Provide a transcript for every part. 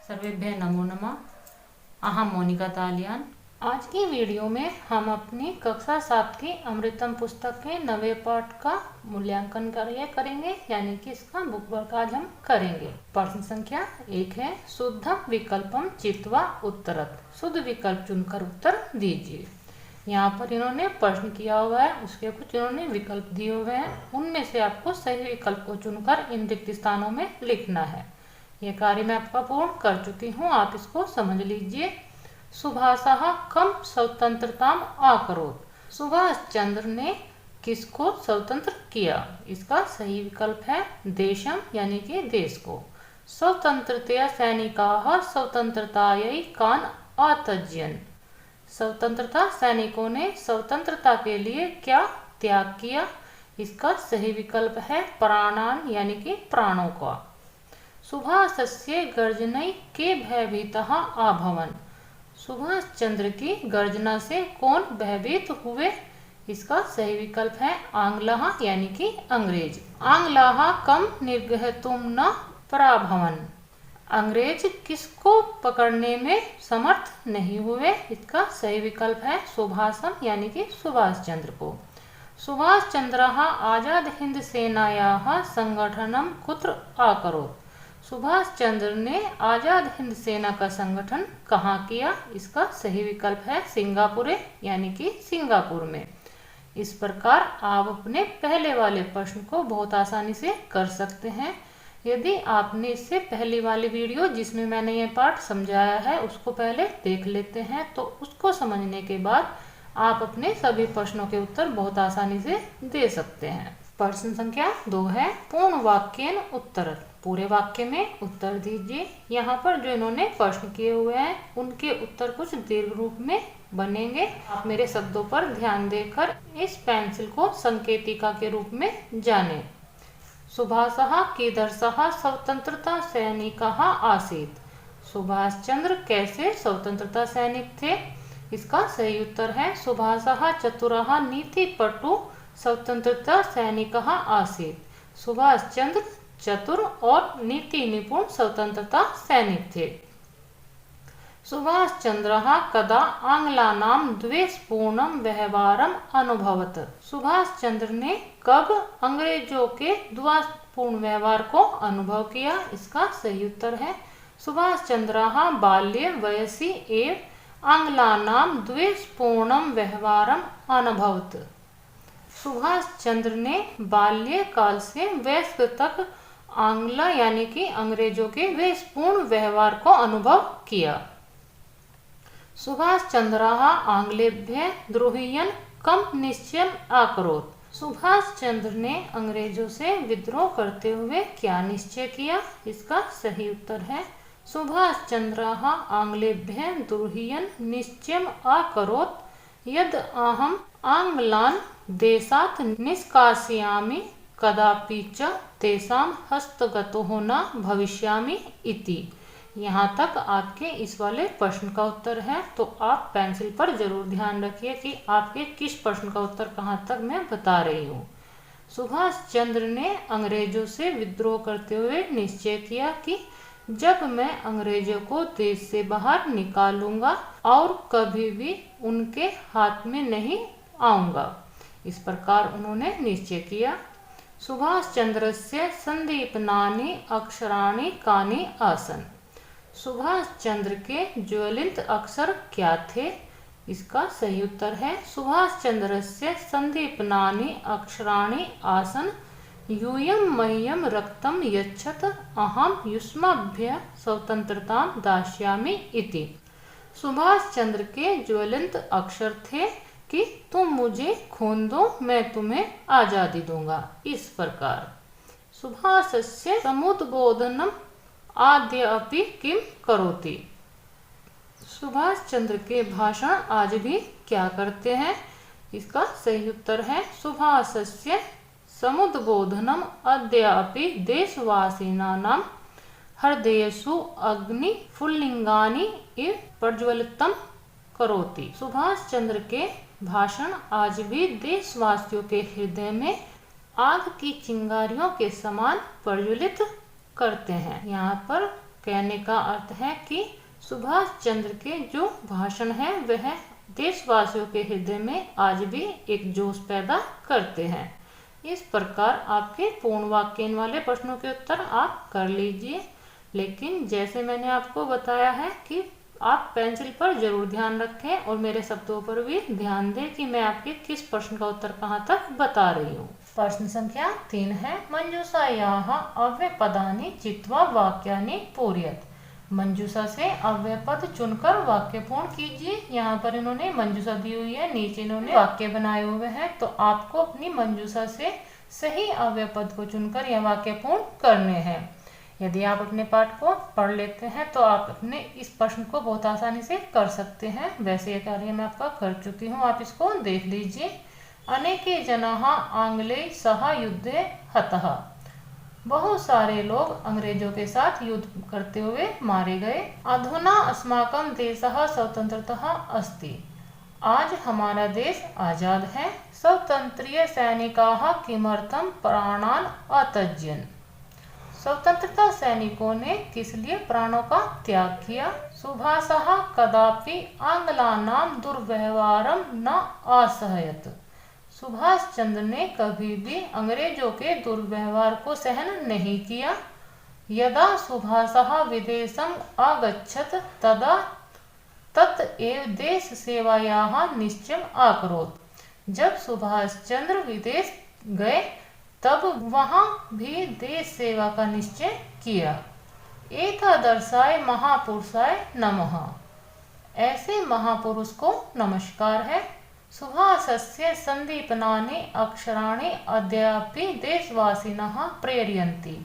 सर्वेभ्यः नमो नमः। अहम मोनिका तालियान। आज की वीडियो में हम अपनी कक्षा 7 की अमृतम पुस्तक के नवे पाठ का मूल्यांकन करेंगे, यानी कि इसका बुक वर्क आज हम करेंगे। प्रश्न संख्या 1 है, शुद्धम विकल्पम चित्वा उत्तरत। शुद्ध विकल्प चुनकर उत्तर दीजिए। यहाँ पर इन्होंने प्रश्न किया हुआ है, उसके कुछ इन्होंने विकल्प दिए हुए हैं, उनमें से आपको सही विकल्प को चुनकर इन रिक्त स्थानों में लिखना है। यह कार्य मैं आपका पूर्ण कर चुकी हूँ, आप इसको समझ लीजिए। सुभाषः कम स्वतंत्रताम अकरोत्। सुभाष चंद्र ने किसको स्वतंत्र किया? इसका सही विकल्प है देशम, यानी कि देश को। स्वतंत्रतया सैनिकाः स्वतंत्रतायै कान अत्यजन्। स्वतंत्रता सैनिकों ने स्वतंत्रता के लिए क्या त्याग किया? इसका सही विकल्प है प्राणान, यानी कि प्राणों का। सुभाषस्य गर्जनै के भयभीतः अभवन्। सुभाष चंद्र की गर्जना से कौन भयभीत हुए? इसका सही विकल्प है आंग्लः, यानी कि अंग्रेज। आंग्लाः कम निर्गतुम न प्राभवन्। अंग्रेज किसको पकड़ने में समर्थ नहीं हुए? इसका सही विकल्प है सुभाषम, यानी कि सुभाष चंद्र को। सुभाष चंद्रः आजाद हिंद सेनायाः संगठनम कुत्र अकरोत्। सुभाष चंद्र ने आजाद हिंद सेना का संगठन कहाँ किया? इसका सही विकल्प है सिंगापुर, यानी कि सिंगापुर में। इस प्रकार आप अपने पहले वाले प्रश्न को बहुत आसानी से कर सकते हैं। यदि आपने इससे पहली वाली वीडियो जिसमें मैंने ये पाठ समझाया है उसको पहले देख लेते हैं, तो उसको समझने के बाद आप अपने सभी प्रश्नों के उत्तर बहुत आसानी से दे सकते हैं। प्रश्न संख्या 2 है, पूर्ण वाक्येन उत्तरत। पूरे वाक्य में उत्तर दीजिए। यहाँ पर जो इन्होंने प्रश्न किए हुए हैं उनके उत्तर कुछ दीर्घ रूप में बनेंगे। आप मेरे शब्दों पर ध्यान देकर इस पेंसिल को संकेतिका के रूप में जानें। सुभाषः कीदृशः स्वतंत्रता सैनिकः आसीत्। सुभाष चंद्र कैसे स्वतंत्रता सैनिक थे? इसका सही उत्तर है सुभाषः चतुरः नीतिपटु स्वतंत्रता सैनिकः आसीत्। सुभाष चंद्र चतुर और नीति निपुण स्वतंत्रता सैनिक थे। सुभाष चंद्रः कदा आंग्लानां द्वेषपूर्णं व्यवहारम् अनुभवत्। सुभाष चंद्र ने कब अंग्रेजों के द्वेषपूर्ण व्यवहार को अनुभव किया? इसका सही उत्तर है सुभाष चंद्रः बाल्ये वयसि एव आंग्लानां द्वेषपूर्णं व्यवहारम् अनुभवत्। सुभाष चंद्र ने बाल्य काल से वयस्क तक आंग्ल, यानी कि अंग्रेजों के द्वेषपूर्ण व्यवहार को अनुभव किया। सुभाष चंद्रः आंग्लेभ्यः द्रोहियन् कम निश्चयम् अकरोत्। सुभाष चंद्र ने अंग्रेजों से विद्रोह करते हुए क्या निश्चय किया? इसका सही उत्तर है सुभाष चंद्रः आंग्लेभ्यः द्रोहियन् निश्चयम् अकरोत् यद् अहम् आंग्लान् देशात् निष्कासयामि कदापि च तेषां हस्तगतो न भविष्यामि इति। यहाँ तक आपके इस वाले प्रश्न का उत्तर है, तो आप पेंसिल पर जरूर ध्यान रखिए कि आपके किस प्रश्न का उत्तर कहाँ तक मैं बता रही हूँ। सुभाष चंद्र ने अंग्रेजों से विद्रोह करते हुए निश्चय किया कि जब मैं अंग्रेजों को देश से बाहर निकालूंगा और कभी भी उनके हाथ में नहीं आऊंगा। इस प्रकार उन्होंने निश्चय किया। सुभाष चंद्रस्य संदीपनानि अक्षराणि कानि आसन्। सुभाष चंद्र के ज्वलित अक्षर क्या थे? इसका सही उत्तर है सुभाष चंद्रस्य संदीपनानि अक्षराणि आसन् यूयं मह्यं रक्तं यच्छत अहं युष्माभ्यः स्वतंत्रतां दास्यामि इति। सुभाष चंद्र के ज्वलंत अक्षर थे कि तुम मुझे खून दो, मैं तुम्हें आजादी दूंगा। इस प्रकार सुभाषस्य समुद्बोधनम आद्यापि किम करोति। सुभाष चंद्र के भाषण आज भी क्या करते हैं? इसका सही उत्तर है सुभाषस्य समुद्बोधनम अद्यापि देशवासिनानां हृदयेषु अग्निफुल्लिंगानि इव प्रज्वलितं करोति। सुभाष चंद्र के भाषण आज भी देशवासियों के हृदय में आग की चिंगारियों के समान प्रज्वलित करते हैं। यहाँ पर कहने का अर्थ है कि सुभाष चंद्र के जो भाषण है वह देशवासियों के हृदय में आज भी एक जोश पैदा करते हैं। इस प्रकार आपके पूर्ण वाक्य वाले प्रश्नों के उत्तर आप कर लीजिए, लेकिन जैसे मैंने आपको बताया है कि आप पेंसिल पर जरूर ध्यान रखें और मेरे शब्दों पर भी ध्यान दें कि मैं आपके किस प्रश्न का उत्तर कहाँ तक बता रही हूँ। प्रश्न संख्या 3 है, मंजूषायाः अव्ययपदानि चित्वा वाक्यानि पूरयेत्। मंजूषा से अव्यय पद चुनकर वाक्य पूर्ण कीजिए। यहाँ पर इन्होंने मंजूषा दी हुई है, नीचे इन्होंने वाक्य बनाए हुए हैं, तो आपको अपनी मंजूषा से सही अव्यय पद को चुनकर यह वाक्य पूर्ण करने हैं। यदि आप अपने पाठ को पढ़ लेते हैं तो आप अपने इस प्रश्न को बहुत आसानी से कर सकते हैं। वैसे यह कार्य मैं आपका कर चुकी हूँ, आप इसको देख लीजिए। अनेके जनाः आंग्ले सह युद्धे हतः। बहुत सारे लोग अंग्रेजों के साथ युद्ध करते हुए मारे गए। अधुना अस्माकं देशः स्वतंत्रतः अस्ति। आज हमारा देश आजाद है। स्वतंत्रीय सैनिकाः किमर्थं प्राणान् अत्यजन्। स्वतंत्रता सैनिकों ने किस लिए प्राणों का त्याग किया। सुभाषः कदापि आंग्लानां दुर्व्यवहारं न असहयत्। सुभाष चंद्र ने कभी भी अंग्रेजों के दुर्व्यवहार को सहन नहीं किया। यदा सुभाषः विदेशम् अगच्छत् तदा तत एव देश सेवायाः निश्चयम् अकरोत्। जब सुभाष चंद्र विदेश गए तब वहां भी देश सेवा का निश्चय किया। एतादृशाय महापुरुषाय नमः। ऐसे महापुरुष को नमस्कार है। सुभाषस्य संदीपनानि अक्षराणि अद्यापि देशवासिनः प्रेरयन्ति।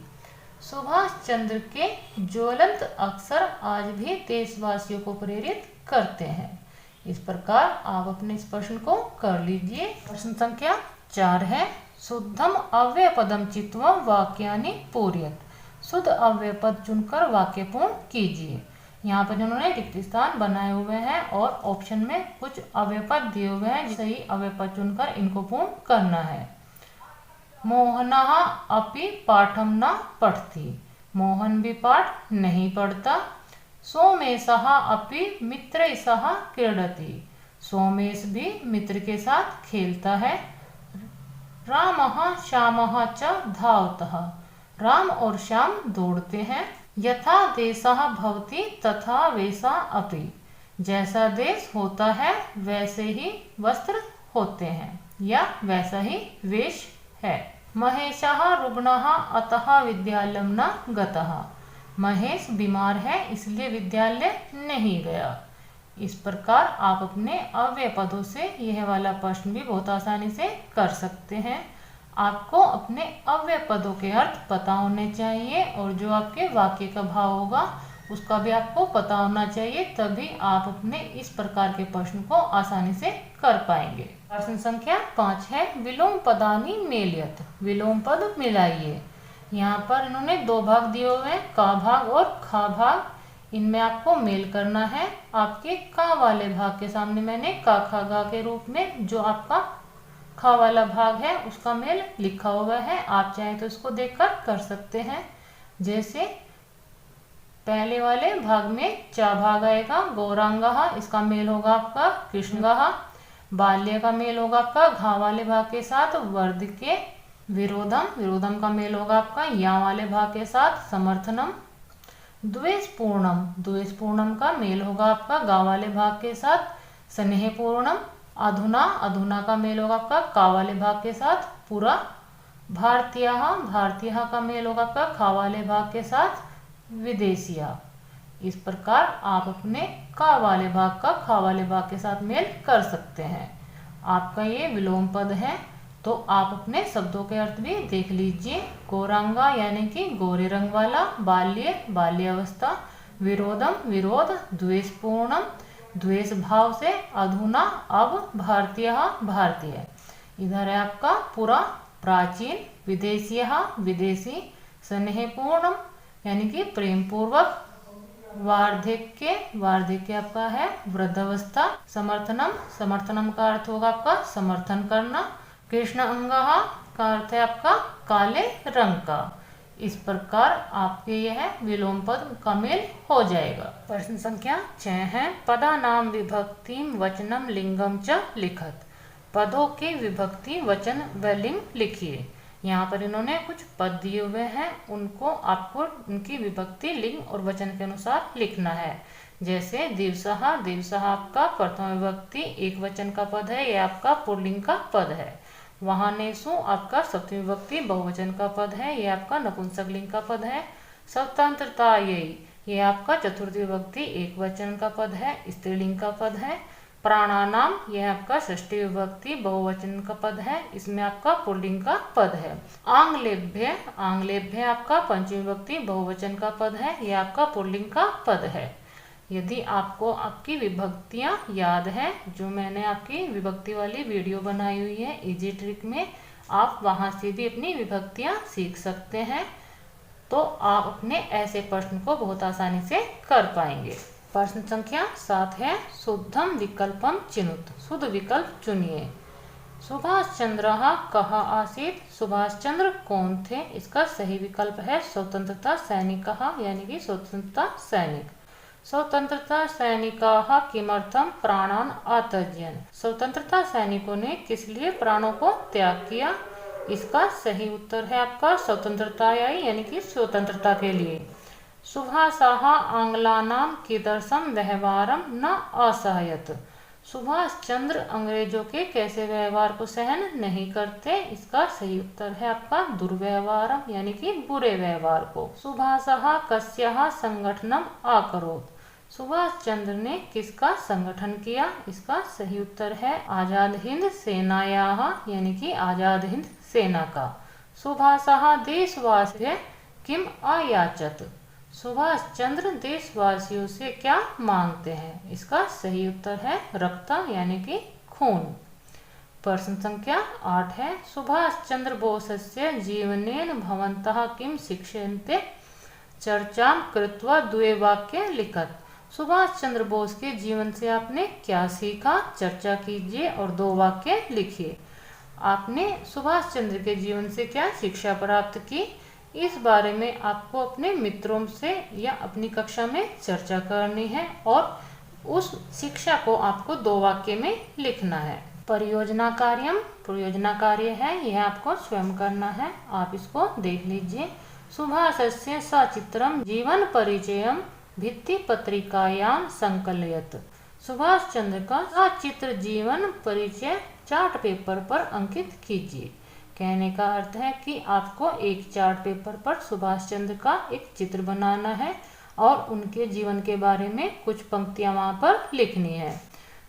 सुभाष चंद्र के ज्वलंत अक्षर आज भी देशवासियों को प्रेरित करते हैं। इस प्रकार आप अपने इस प्रश्न को कर लीजिए। प्रश्न संख्या 4 है, शुद्धम अव्यय पदम चित्वा वाक्यानि पूरयेत्। शुद्ध अव्यय पद चुनकर वाक्य पूर्ण कीजिए। यहाँ पर जिन्होंने रिक्त स्थान बनाए हुए हैं और ऑप्शन में कुछ अव्यय पद दिए हुए हैं, सही अव्यय पद चुनकर इनको पूर्ण करना है। मोहनः अपि पाठं न पठति। मोहन भी पाठ नहीं पढ़ता। सोमेशः अपि मित्रैः सह क्रीडति। सोमेश भी मित्र के साथ खेलता है। रामः श्यामः च धावतः। राम और श्याम दौड़ते हैं। यथा देशः भवति तथा वेशः अपि। जैसा देश होता है वैसे ही वस्त्र होते हैं या वैसा ही वेश है। महेशः रुग्णः अतः विद्यालयं न गतः। महेश बीमार है इसलिए विद्यालय नहीं गया। इस प्रकार आप अपने अव्यय पदों से यह वाला प्रश्न भी बहुत आसानी से कर सकते हैं। आपको अपने अव्यय पदों के अर्थ पता होने चाहिए और जो आपके वाक्य का भाव होगा उसका भी आपको पता होना चाहिए, तभी आप अपने इस प्रकार के प्रश्न को आसानी से कर पाएंगे। प्रश्न संख्या 5 है, विलोम पदानि मेलयेत्। विलोम पद मिलाइए। यहाँ पर इन्होंने 2 भाग दिए हुए हैं, का भाग और खा भाग। इनमें आपको मेल करना है। आपके का वाले भाग के सामने मैंने का खा गा के रूप में जो आपका खा वाला भाग है उसका मेल लिखा हुआ है। आप चाहें तो इसको देखकर कर सकते हैं। जैसे पहले वाले भाग में चा भाग आएगा, गौरांगः, इसका मेल होगा आपका कृष्णगः। बाल्य का मेल होगा आपका घा वाले भाग के साथ वर्ध के। विरोधम, विरोधम का मेल होगा आपका या वाले भाग के साथ समर्थनम। द्वेषपूर्णम, द्वेषपूर्णम का मेल होगा आपका गा वाले भाग के साथ स्नेहपूर्णम। अधुना, अधुना का मेल होगा आपका का वाले भाग के साथ पूरा। भारतीयः, भारतीयः का मेल होगा आपका खा वाले भाग के साथ विदेशिया। इस प्रकार आप अपने का वाले भाग का खा वाले भाग के साथ मेल कर सकते हैं। आपका ये विलोम पद है, तो आप अपने शब्दों के अर्थ भी देख लीजिए। गौरांगा यानी कि गोरे रंग वाला। बाल्य, बाल्यावस्था। विरोधम, विरोध। द्वेषपूर्णम, द्वेष भाव से। अधुना, अब। भारतीय, भारतीय। इधर है आपका पूरा प्राचीन। विदेशीयः, विदेशी। स्नेहपूर्णम यानी कि प्रेम पूर्वक। वार्धक्य, वार्धक्य आपका है वृद्धावस्था। समर्थनम, समर्थनम का अर्थ होगा आपका समर्थन करना। कृष्ण अंगः का अर्थ है आपका काले रंग का। इस प्रकार आपके यह विलोम पद का मेल हो जाएगा। प्रश्न संख्या 6 है, पदानाम विभक्तिम वचनम लिंगम च लिखत। पदों के विभक्ति वचन व लिंग लिखिए। यहाँ पर इन्होंने कुछ पद दिए हुए हैं, उनको आपको उनकी विभक्ति लिंग और वचन के अनुसार लिखना है। जैसे दिवसः, दिवसः आपका प्रथम विभक्ति एक वचन का पद है, यह आपका पुल्लिंग का पद है। वाहनेषु आपका सप्तमी विभक्ति बहुवचन का पद है, यह आपका नपुंसक लिंग का पद है। स्वतंत्रतायै, यह आपका चतुर्थी विभक्ति एक वचन का पद है, स्त्रीलिंग का पद है। प्राणानाम, यह आपका षष्ठी विभक्ति बहुवचन का पद है, इसमें आपका पुल्लिंग का पद है। आंगलेभ्य, आंगलेभ्य आपका पंचमी विभक्ति बहुवचन का पद है, यह आपका पुल्लिंग का पद है। यदि आपको आपकी विभक्तियां याद है, जो मैंने आपकी विभक्ति वाली वीडियो बनाई हुई है इजी ट्रिक में, आप वहां से भी अपनी विभक्तियां सीख सकते हैं, तो आप अपने ऐसे प्रश्न को बहुत आसानी से कर पाएंगे। प्रश्न संख्या 7 है, शुद्धम विकल्पम चिनुत। शुद्ध विकल्प चुनिए। सुभाष चंद्र कः आसीत्। सुभाष चंद्र कौन थे? इसका सही विकल्प है स्वतंत्रता सैनिक, यानी कि स्वतंत्रता सैनिक। स्वतंत्रता सैनिकाः किमर्थम प्राणान अत्यजन्। स्वतंत्रता सैनिकों ने किस लिए प्राणों को त्याग किया? इसका सही उत्तर है आपका स्वतंत्रतायै, यानी कि स्वतंत्रता के लिए। सुभाषः आंग्लानां कीदृशं व्यवहारं न असहयत्। सुभाष चंद्र अंग्रेजों के कैसे व्यवहार को सहन नहीं करते? इसका सही उत्तर है आपका दुर्व्यवहारम, यानी कि बुरे व्यवहार को। सुभाषः कस्याः संगठनम अकरोत्। सुभाष चंद्र ने किसका संगठन किया? इसका सही उत्तर है आजाद हिंद सेनायाः, यानी कि आजाद हिंद सेना का। सुभाषः देशवासिभ्यः किम अयाचत। सुभाष चंद्र देशवासियों से क्या मांगते हैं? इसका सही उत्तर है रक्त, यानी कि खून। प्रश्न संख्या 8 है, सुभाष चंद्र बोसस्य जीवनेन भवन्तः किम शिक्ष्यन्ते। चर्चा कृत्वा द्वे वाक्य लिखत। सुभाष चंद्र बोस के जीवन से आपने क्या सीखा? चर्चा कीजिए और 2 वाक्य लिखिए। आपने सुभाष चंद्र के जीवन से क्या शिक्षा प्राप्त की? इस बारे में आपको अपने मित्रों से या अपनी कक्षा में चर्चा करनी है और उस शिक्षा को आपको 2 वाक्य में लिखना है। परियोजना कार्यम, परियोजना कार्य है, यह आपको स्वयं करना है, आप इसको देख लीजिए। सुभाषस्य सचित्रम जीवन परिचयम भित्ति पत्रिकायां संकलयत। सुभाष चंद्र का सचित्र जीवन परिचय चार्ट पेपर पर अंकित कीजिए। कहने का अर्थ है कि आपको एक चार्ट पेपर पर सुभाष चंद्र का एक चित्र बनाना है और उनके जीवन के बारे में कुछ पंक्तियां वहां पर लिखनी है।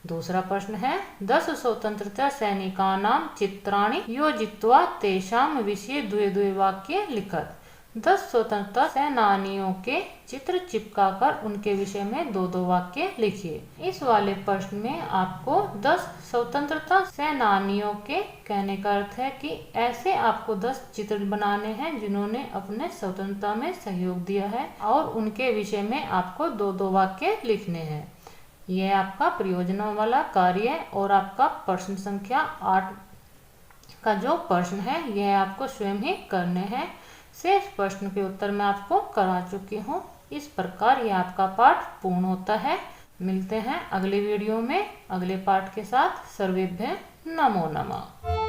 दूसरा प्रश्न है, 10 स्वतंत्रता सैनिकानां चित्राणि योजित्वा तेषां विषये द्वे द्वे वाक्य लिखत। 10 स्वतंत्रता सेनानियों के चित्र चिपकाकर उनके विषय में 2-2 वाक्य लिखिए। इस वाले प्रश्न में आपको 10 स्वतंत्रता सेनानियों के कहने का अर्थ है कि ऐसे आपको 10 चित्र बनाने हैं जिन्होंने अपने स्वतंत्रता में सहयोग दिया है और उनके विषय में आपको 2-2 वाक्य लिखने हैं। यह आपका प्रयोजनों वाला कार्य है और आपका प्रश्न संख्या 8 का जो प्रश्न है यह आपको स्वयं ही करने हैं। शेष प्रश्न के उत्तर मैं आपको करा चुकी हूँ। इस प्रकार यह आपका पाठ पूर्ण होता है। मिलते हैं अगले वीडियो में अगले पाठ के साथ। सर्वेभ्यः नमो नमः।